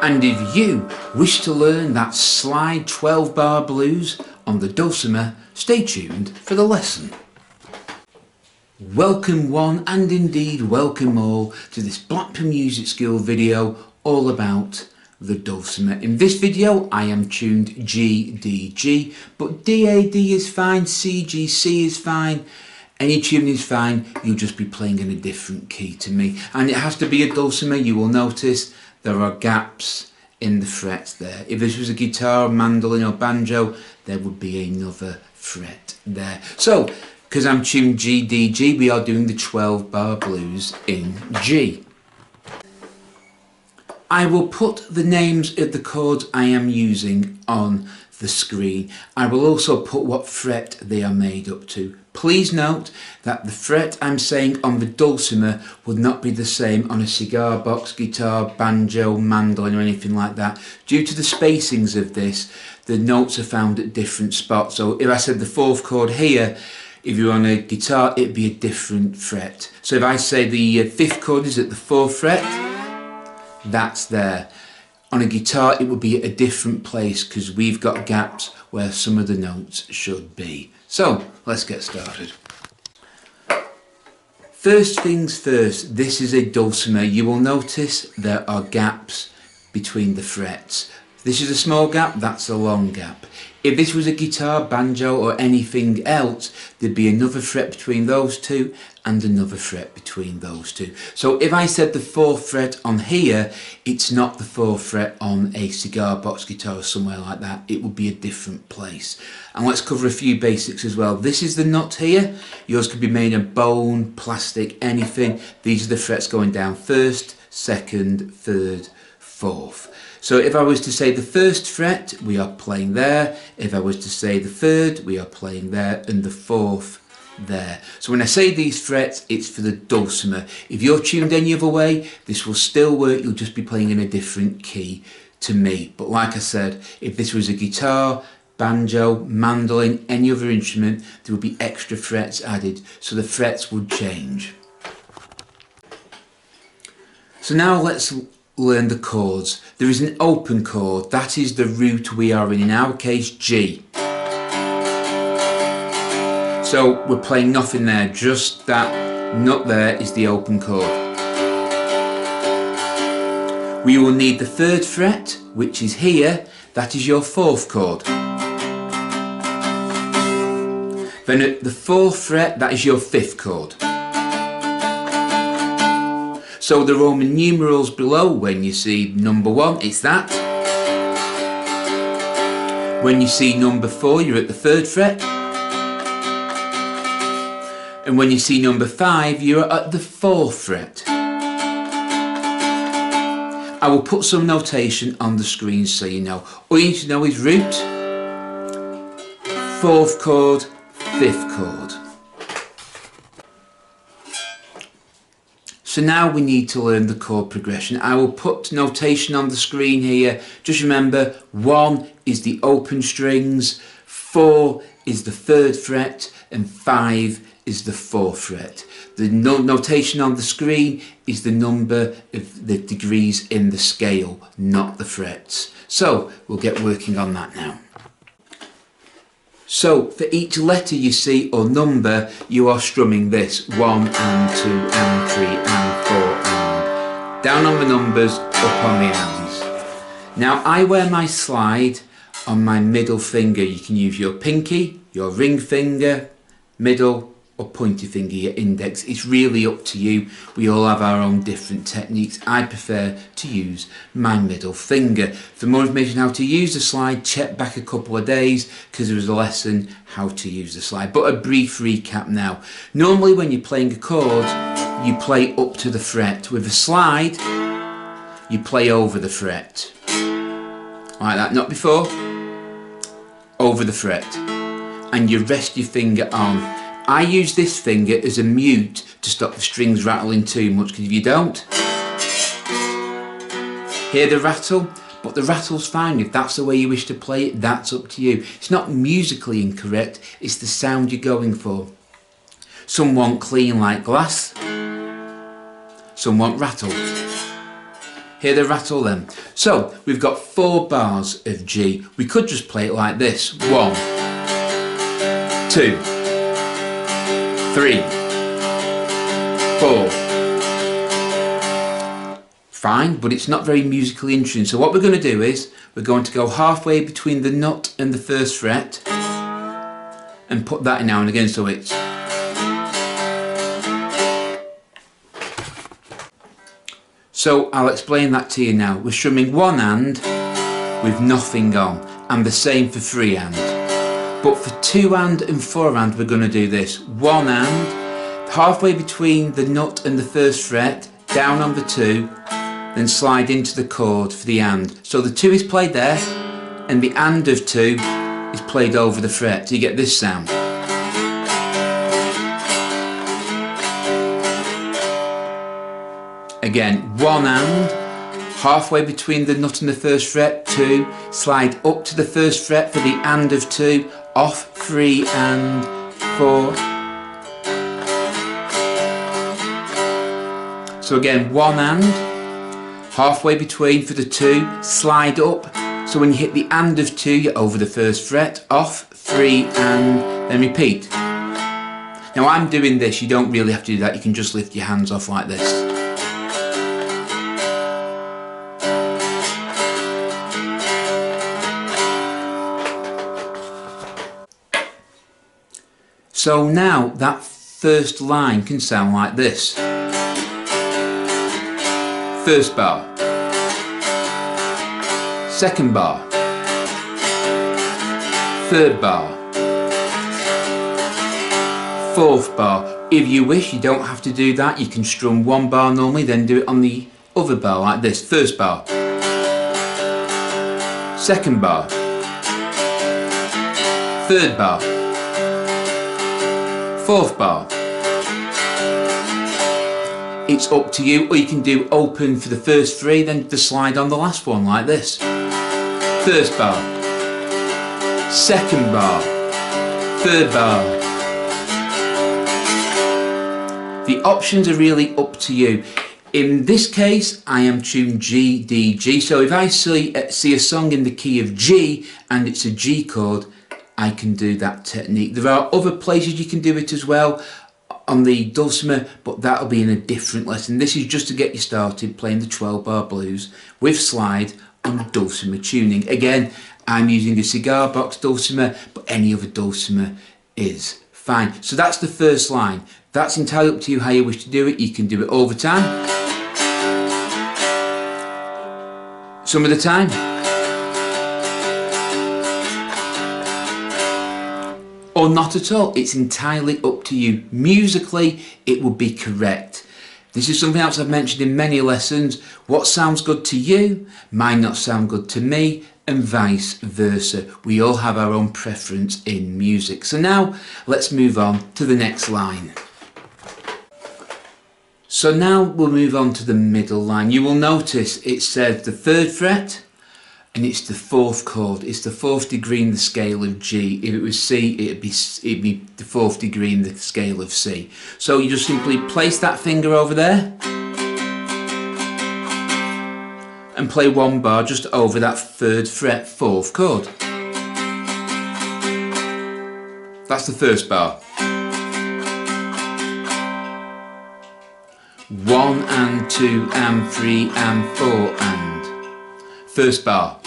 And if you wish to learn that slide 12-bar blues on the dulcimer, stay tuned for the lesson. Welcome one and indeed welcome all to this Blackpool Music School video all about the dulcimer. In this video I am tuned G, D, G, but D, A, D is fine, C, G, C is fine. Any tune is fine, you'll just be playing in a different key to me. And it has to be a dulcimer. You will notice there are gaps in the frets there. If this was a guitar, mandolin or banjo, there would be another fret there. So, because I'm tuned G, D, G, we are doing the 12-bar blues in G. I will put the names of the chords I am using on the screen. I will also put what fret they are made up to. Please note that the fret I'm saying on the dulcimer would not be the same on a cigar box, guitar, banjo, mandolin or anything like that. Due to the spacings of this, the notes are found at different spots. So if I said the 4th chord here, if you're on a guitar, it'd be a different fret. So if I say the 5th chord is at the 4th fret, that's there. On a guitar, it would be at a different place because we've got gaps where some of the notes should be. So, let's get started. First things first, this is a dulcimer. You will notice there are gaps between the frets. This is a small gap, that's a long gap. If this was a guitar, banjo or anything else, there'd be another fret between those two and another fret between those two. So if I said the 4th fret on here, it's not the 4th fret on a cigar box guitar or somewhere like that. It would be a different place. And let's cover a few basics as well. This is the nut here. Yours could be made of bone, plastic, anything. These are the frets going down 1st, 2nd, 3rd, 4th. So if I was to say the 1st fret, we are playing there. If I was to say the 3rd, we are playing there, and the 4th there. So when I say these frets, it's for the dulcimer. If you're tuned any other way, this will still work. You'll just be playing in a different key to me. But like I said, if this was a guitar, banjo, mandolin, any other instrument, there would be extra frets added. So the frets would change. So now let's learn the chords. There is an open chord, that is the root we are in our case G. So we're playing nothing there, just that nut there is the open chord. We will need the 3rd fret, which is here, that is your 4th chord. Then at the 4th fret, that is your 5th chord. So the Roman numerals below, when you see number 1, it's that. When you see number 4, you're at the 3rd fret. And when you see number 5, you're at the 4th fret. I will put some notation on the screen so you know. All you need to know is root, 4th chord, 5th chord. So now we need to learn the chord progression. I will put notation on the screen here. Just remember, 1 is the open strings, 4 is the 3rd fret, and 5 is the 4th fret. The notation on the screen is the number of the degrees in the scale, not the frets. So we'll get working on that now. So for each letter you see or number, you are strumming this 1 and 2 and 3 and 4 and down on the numbers, up on the ands. Now I wear my slide on my middle finger. You can use your pinky, your ring finger, middle or pointy finger, your index. It's really up to you. We all have our own different techniques. I prefer to use my middle finger. For more information how to use the slide, check back a couple of days because there was a lesson how to use the slide. But a brief recap now. Normally when you're playing a chord, you play up to the fret. With a slide, you play over the fret. Like that, not before, over the fret. And you rest your finger on. I use this finger as a mute to stop the strings rattling too much, because if you don't hear the rattle, but the rattle's fine. If that's the way you wish to play it, that's up to you. It's not musically incorrect, it's the sound you're going for. Some want clean like glass, some want rattle. Hear the rattle then? So we've got 4 bars of G. We could just play it like this. 1, 2, 3, 4. Fine, but it's not very musically interesting. So what we're going to do is we're going to go halfway between the nut and the 1st fret and put that in now and again, so it's. So I'll explain that to you now. We're strumming 1 hand with nothing on, and the same for 3 hand. But for 2 hand and 4 hand we're going to do this. 1 hand, halfway between the nut and the 1st fret, down on the 2, then slide into the chord for the hand. So the 2 is played there, and the hand of 2 is played over the fret. So you get this sound. Again, 1 hand, halfway between the nut and the 1st fret, 2, slide up to the 1st fret for the hand of 2, off 3 and 4. So again, 1 hand, halfway between for the 2, slide up, so when you hit the hand of 2 you're over the 1st fret, off, 3 and then repeat. Now I'm doing this, you don't really have to do that, you can just lift your hands off like this. So now that 1st line can sound like this. 1st bar, 2nd bar, 3rd bar, 4th bar. If you wish, you don't have to do that. You can strum 1 bar normally, then do it on the other bar like this. 1st bar, 2nd bar, 3rd bar, 4th bar. It's up to you, or you can do open for the first 3, then the slide on the last one like this. 1st bar, 2nd bar, 3rd bar. The options are really up to you. In this case, I am tuned G, D, G. So if I see a song in the key of G and it's a G chord, I can do that technique. There are other places you can do it as well on the dulcimer, but that'll be in a different lesson. This is just to get you started playing the 12-bar blues with slide on dulcimer tuning. Again, I'm using a cigar box dulcimer, but any other dulcimer is fine. So that's the 1st line. That's entirely up to you how you wish to do it. You can do it all the time, some of the time, or not at all. It's entirely up to you. Musically, it would be correct. This is something else I've mentioned in many lessons. What sounds good to you might not sound good to me, and vice versa. We all have our own preference in music. So now let's move on to the next line. So now we'll move on to the middle line. You will notice it says the 3rd fret, and it's the 4th chord. It's the 4th degree in the scale of G. If it was C, it'd be the 4th degree in the scale of C. So you just simply place that finger over there and play 1 bar just over that 3rd fret 4th chord. That's the 1st bar. 1 and 2 and 3 and 4 and 1st bar.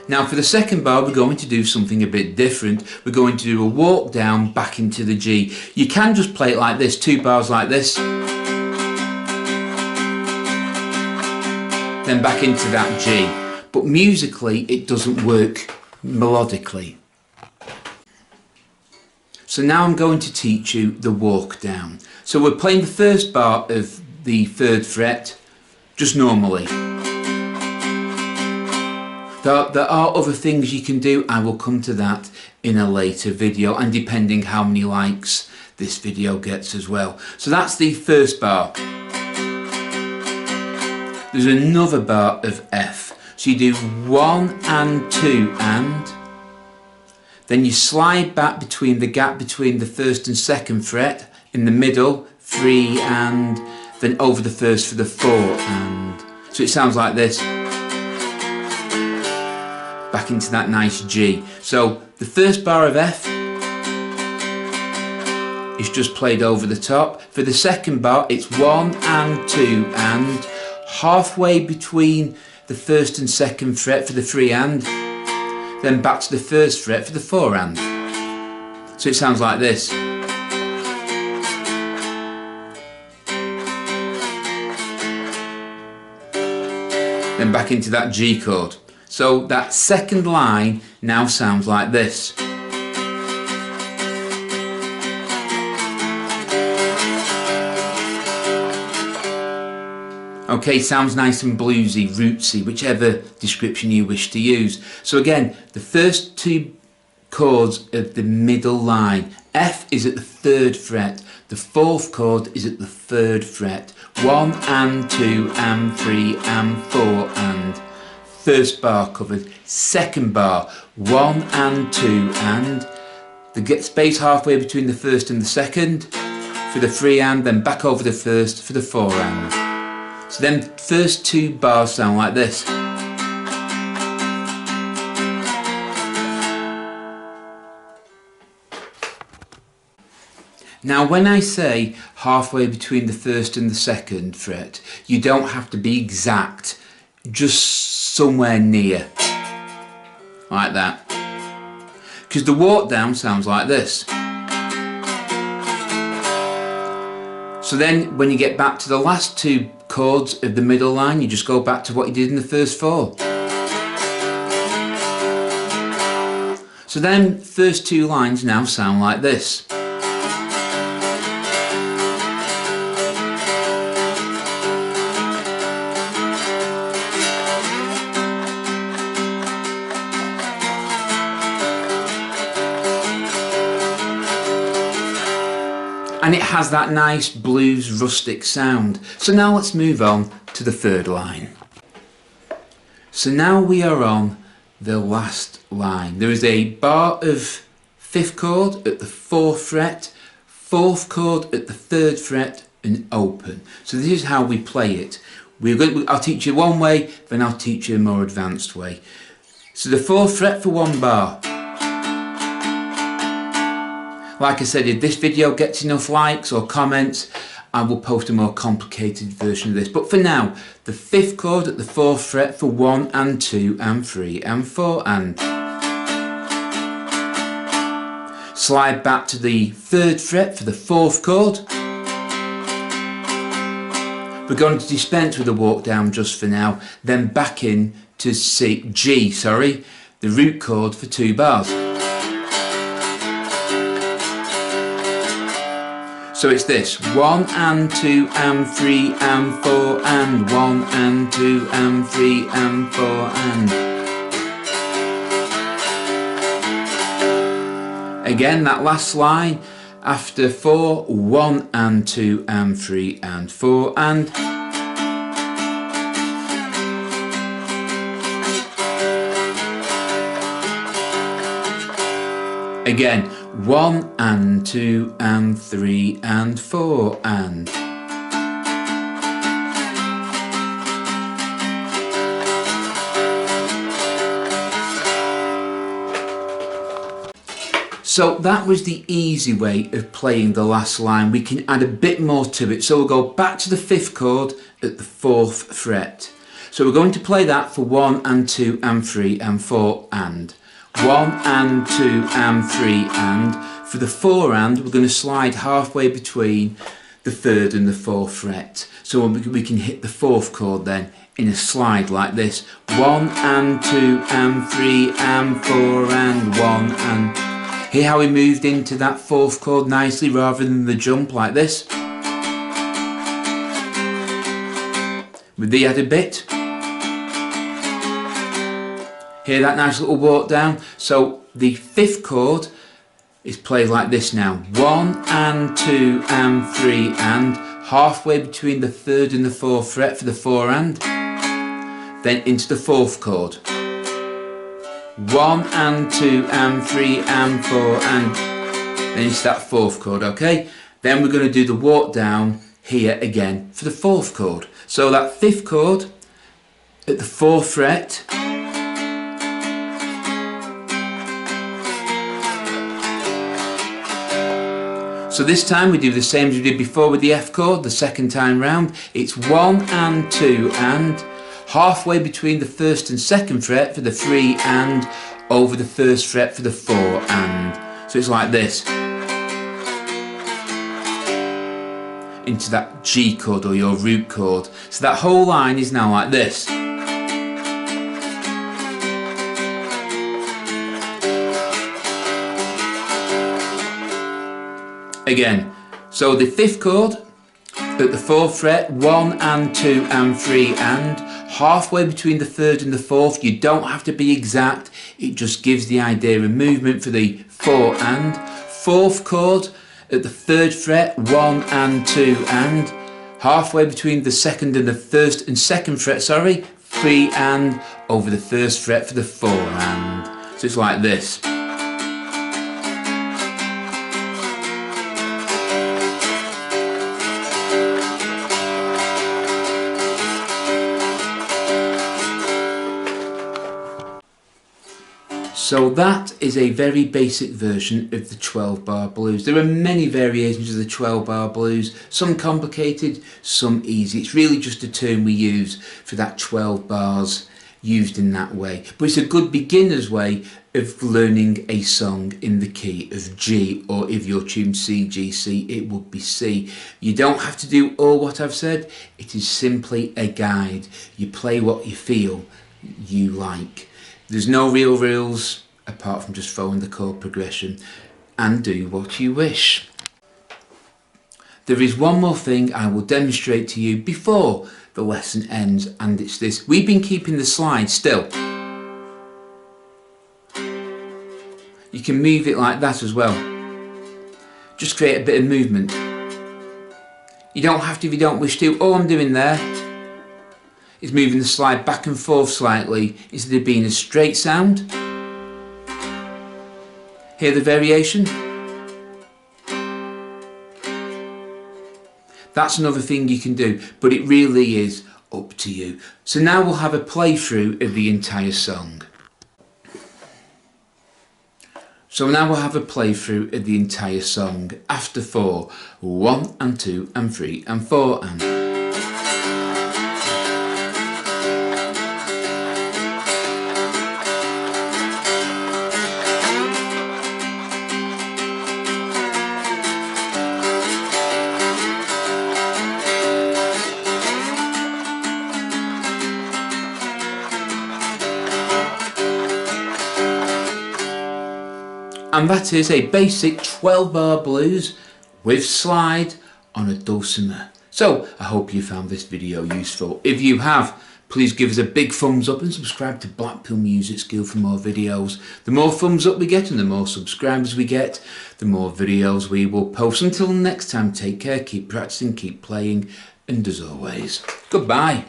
Now for the 2nd bar we're going to do something a bit different. We're going to do a walk down back into the G. You can just play it like this, 2 bars like this, then back into that G. But musically it doesn't work melodically. So now I'm going to teach you the walk down. So we're playing the 1st bar of the 3rd fret just normally. There are other things you can do. I will come to that in a later video, and depending how many likes this video gets as well. So that's the 1st bar. There's another bar of F. So you do 1 and 2 and, then you slide back between the gap between the 1st and 2nd fret, in the middle, 3 and, then over the first for the 4 and. So it sounds like this. Back into that nice G. So the first bar of F is just played over the top. For the second bar it's 1 and 2 and, halfway between the first and second fret for the 3 and, then back to the first fret for the 4 and. So it sounds like this. Then back into that G chord. So that second line now sounds like this. Okay, sounds nice and bluesy, rootsy, whichever description you wish to use. So again, the first 2 chords of the middle line. F is at the 3rd fret, the 4th chord is at the 3rd fret. 1 and 2 and 3 and 4 and. First bar covered. Second bar, 1 and 2 and. The space halfway between the first and the second for the 3 and, then back over the first for the 4 and. So then first 2 bars sound like this. Now when I say halfway between the 1st and the 2nd fret, you don't have to be exact, just somewhere near, like that. Because the walk down sounds like this. So then when you get back to the last 2 chords of the middle line, you just go back to what you did in the first 4. So then first 2 lines now sound like this. And it has that nice blues rustic sound. So now let's move on to the 3rd line. So now we are on the last line. There is a bar of 5th chord at the 4th fret, 4th chord at the 3rd fret and open. So this is how we play it. I'll teach you one way, then I'll teach you a more advanced way. So the 4th fret for 1 bar. Like I said, if this video gets enough likes or comments, I will post a more complicated version of this. But for now, the 5th chord at the 4th fret for 1 and 2 and 3 and 4 and. Slide back to the 3rd fret for the 4th chord. We're going to dispense with the walk down just for now, then back in to G, the root chord for 2 bars. So it's this, 1 and 2 and 3 and 4 and 1 and 2 and 3 and 4 and. Again, that last line, after 4, 1 and 2 and 3 and 4 and. Again, 1 and 2 and 3 and 4 and. So that was the easy way of playing the last line. We can add a bit more to it. So we'll go back to the 5th chord at the 4th fret. So we're going to play that for 1 and 2 and 3 and 4 and. 1 and 2 and 3 and. For the 4 and, we're going to slide halfway between the 3rd and the 4th fret. So we can hit the 4th chord then in a slide like this. 1 and 2 and 3 and 4 and 1 and. Hear how we moved into that 4th chord nicely rather than the jump like this? With the added bit. Hear that nice little walk down? So the 5th chord is played like this now. 1 and 2 and 3 and. Halfway between the 3rd and the 4th fret for the 4 and. Then into the 4th chord. 1 and 2 and 3 and 4 and. Then into that 4th chord, okay? Then we're going to do the walk down here again for the 4th chord. So that 5th chord at the 4th fret, so this time we do the same as we did before with the F chord, the 2nd time round. It's 1 and 2 and, halfway between the 1st and 2nd fret for the 3 and, over the 1st fret for the 4 and. So it's like this. Into that G chord or your root chord. So that whole line is now like this. Again, so the 5th chord at the 4th fret, 1 and 2 and 3 and, halfway between the 3rd and the 4th. You don't have to be exact, it just gives the idea of movement for the 4 and. 4th chord at the 3rd fret, 1 and 2 and, halfway between the 2nd and the 1st and 2nd fret, 3 and, over the 1st fret for the 4 and. So it's like this. So that is a very basic version of the 12 bar blues. There are many variations of the 12 bar blues, some complicated, some easy. It's really just a term we use for that 12 bars used in that way. But it's a good beginner's way of learning a song in the key of G, or if you're tuned C, G, C, it would be C. You don't have to do all what I've said, it is simply a guide. You play what you feel you like. There's no real rules apart from just following the chord progression and do what you wish. There is one more thing I will demonstrate to you before the lesson ends, and it's this. We've been keeping the slide still. You can move it like that as well. Just create a bit of movement. You don't have to if you don't wish to. All I'm doing there is moving the slide back and forth slightly instead of being a straight sound. Hear the variation? That's another thing you can do, but it really is up to you. So now we'll have a playthrough of the entire song. So now we'll have a playthrough of the entire song after 4. 1 and 2 and 3 and 4 and. And that is a basic 12 bar blues with slide on a dulcimer. So I hope you found this video useful. If you have, please give us a big thumbs up and subscribe to Blackpool Music School for more videos. The more thumbs up we get and the more subscribers we get, the more videos we will post. Until next time, take care, keep practicing, keep playing, and as always, goodbye.